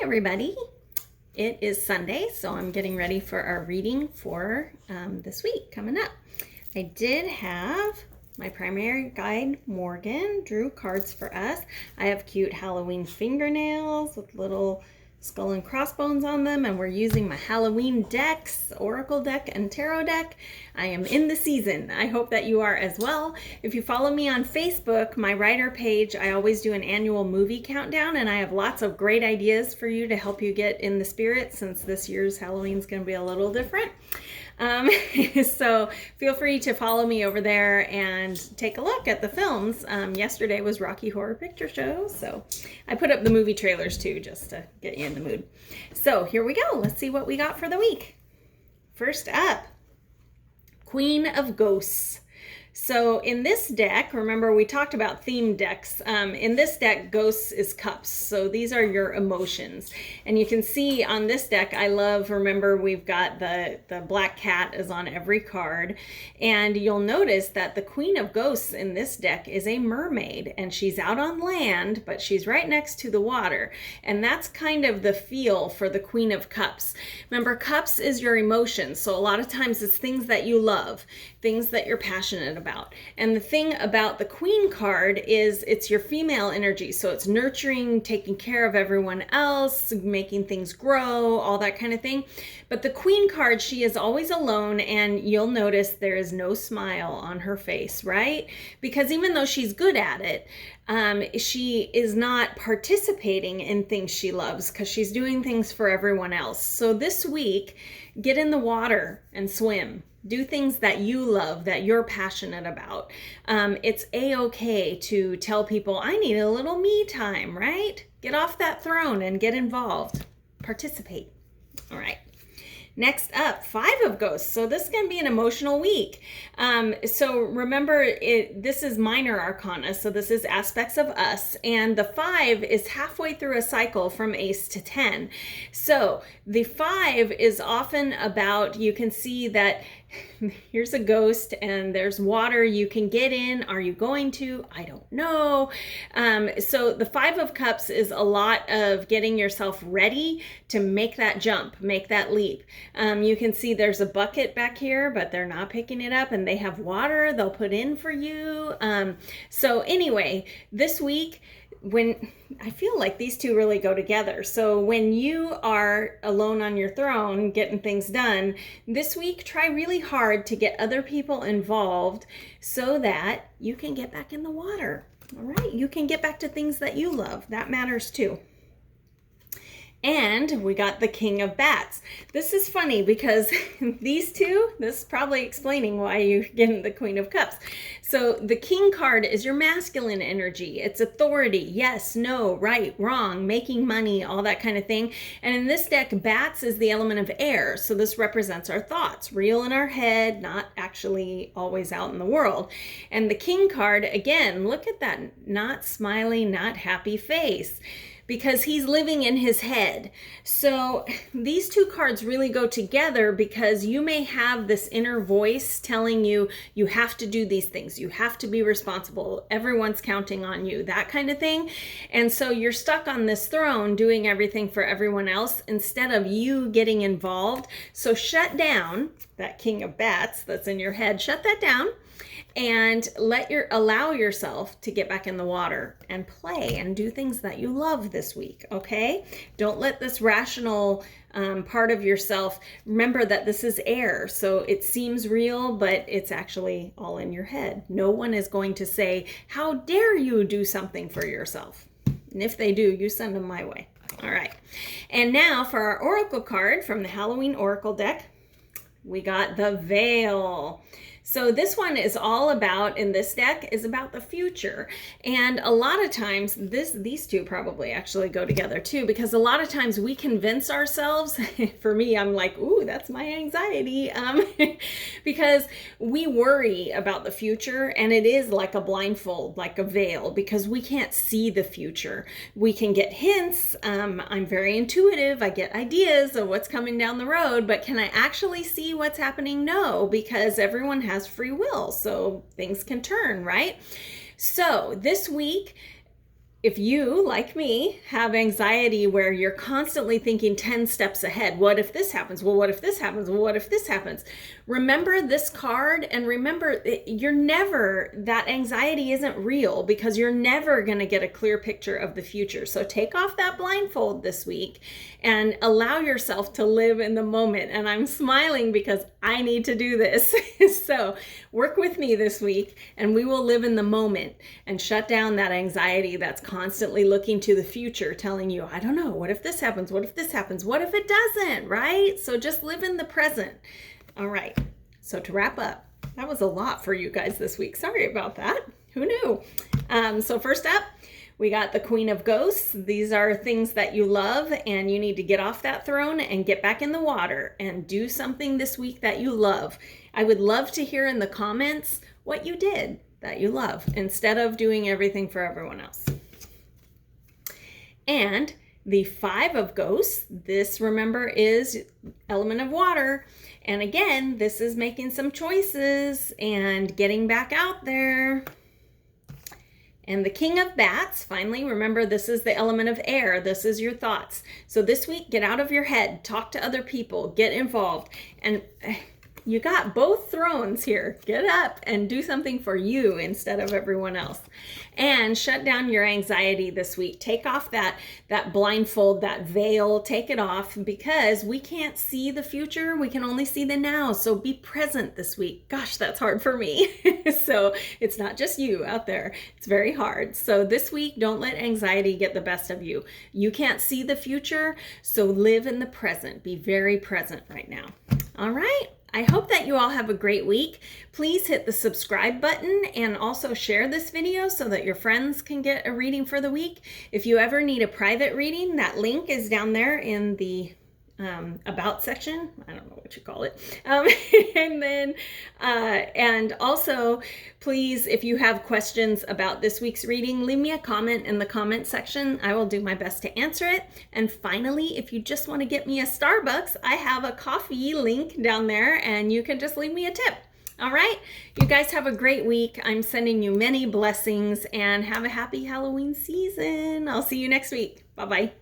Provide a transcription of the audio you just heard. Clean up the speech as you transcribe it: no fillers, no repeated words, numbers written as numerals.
everybody. It is Sunday, so I'm getting ready for our reading for this week coming up. I did have my primary guide, Morgan, drew cards for us. I have cute Halloween fingernails with little skull and crossbones on them, and we're using my Halloween decks, Oracle deck and Tarot deck. I am in the season. I hope that you are as well. If you follow me on Facebook, my writer page, I always do an annual movie countdown, and I have lots of great ideas for you to help you get in the spirit, since this year's Halloween is going to be a little different. So feel free to follow me over there and take a look at the films. Yesterday was Rocky Horror Picture Show, so I put up the movie trailers too, just to get you in the mood. So here we go. Let's see what we got for the week. First up, Queen of Ghosts. So in this deck, remember we talked about theme decks. In this deck, Ghosts is cups. So these are your emotions. And you can see on this deck, remember we've got the black cat is on every card. And you'll notice that the Queen of Ghosts in this deck is a mermaid. And she's out on land, but she's right next to the water. And that's kind of the feel for the Queen of Cups. Remember, cups is your emotions. So a lot of times it's things that you love, things that you're passionate about. And the thing about the Queen card is it's your female energy. So it's nurturing, taking care of everyone else, making things grow, all that kind of thing. But the Queen card, she is always alone, and you'll notice there is no smile on her face, right? Because even though she's good at it, she is not participating in things she loves because she's doing things for everyone else. So this week, get in the water and swim. Do things that you love, that you're passionate about. It's a-okay to tell people, I need a little me time, right? Get off that throne and get involved. Participate. All right. Next up, Five of Ghosts. So this is going to be an emotional week. So remember, this is minor arcana. So this is aspects of us. And the 5 is halfway through a cycle from Ace to 10. So the 5 is often about, you can see that here's a ghost and there's water you can get in. Are you going to? I don't know. So the 5 of Cups is a lot of getting yourself ready to make that jump, make that leap. You can see there's a bucket back here, but they're not picking it up, and they have water they'll put in for you. So anyway, this week, when I feel like these two really go together. So when you are alone on your throne getting things done, this week try really hard to get other people involved so that you can get back in the water. All right, you can get back to things that you love. That matters too. And we got the King of Bats. This is funny because these two, this is probably explaining why you're getting the Queen of Cups. So the King card is your masculine energy. It's authority, yes, no, right, wrong, making money, all that kind of thing. And in this deck, Bats is the element of air. So this represents our thoughts, real in our head, not actually always out in the world. And the King card, again, look at that not smiley, not happy face, because he's living in his head. So these two cards really go together because you may have this inner voice telling you, you have to do these things, you have to be responsible, everyone's counting on you, that kind of thing. And so you're stuck on this throne doing everything for everyone else instead of you getting involved. So shut down that King of Bats that's in your head, shut that down, and allow yourself to get back in the water and play and do things that you love this week, okay? Don't let this rational part of yourself, remember that this is air, so it seems real, but it's actually all in your head. No one is going to say, how dare you do something for yourself? And if they do, you send them my way. All right. And now for our Oracle card from the Halloween Oracle deck, we got the Veil. So this one is all about, in this deck, is about the future. And a lot of times, these two probably actually go together too, because a lot of times we convince ourselves, for me, I'm like, ooh, that's my anxiety, because we worry about the future, and it is like a blindfold, like a veil, because we can't see the future. We can get hints. I'm very intuitive. I get ideas of what's coming down the road, but can I actually see what's happening? No, because everyone has free will, so things can turn, right? So this week, if you, like me, have anxiety where you're constantly thinking 10 steps ahead, what if this happens? Well, what if this happens? Well, what if this happens? Remember this card, and remember that anxiety isn't real, because you're never going to get a clear picture of the future. So take off that blindfold this week and allow yourself to live in the moment. And I'm smiling because I need to do this. So work with me this week and we will live in the moment and shut down that anxiety that's constantly looking to the future, telling you, I don't know, what if this happens? What if this happens? What if it doesn't, right? So just live in the present. All right. So to wrap up, that was a lot for you guys this week. Sorry about that. Who knew? So first up, we got the Queen of Ghosts. These are things that you love, and you need to get off that throne and get back in the water and do something this week that you love. I would love to hear in the comments what you did that you love instead of doing everything for everyone else. And the Five of Ghosts, this, remember, is element of water. And again, this is making some choices and getting back out there. And the King of Bats, finally, remember, this is the element of air. This is your thoughts. So this week, get out of your head, talk to other people, get involved. And you got both thrones here. Get up and do something for you instead of everyone else. And shut down your anxiety this week. Take off that blindfold, that veil, take it off, because we can't see the future. We can only see the now. So be present this week. Gosh, that's hard for me. So it's not just you out there. It's very hard. So this week, don't let anxiety get the best of you. You can't see the future, so live in the present. Be very present right now. All right. I hope that you all have a great week. Please hit the subscribe button and also share this video so that your friends can get a reading for the week. If you ever need a private reading, that link is down there in the about section. I don't know what you call it. And also, please, if you have questions about this week's reading, leave me a comment in the comment section. I will do my best to answer it. And finally, if you just want to get me a Starbucks, I have a coffee link down there and you can just leave me a tip. All right, you guys have a great week. I'm sending you many blessings and have a happy Halloween season. I'll see you next week. Bye-bye.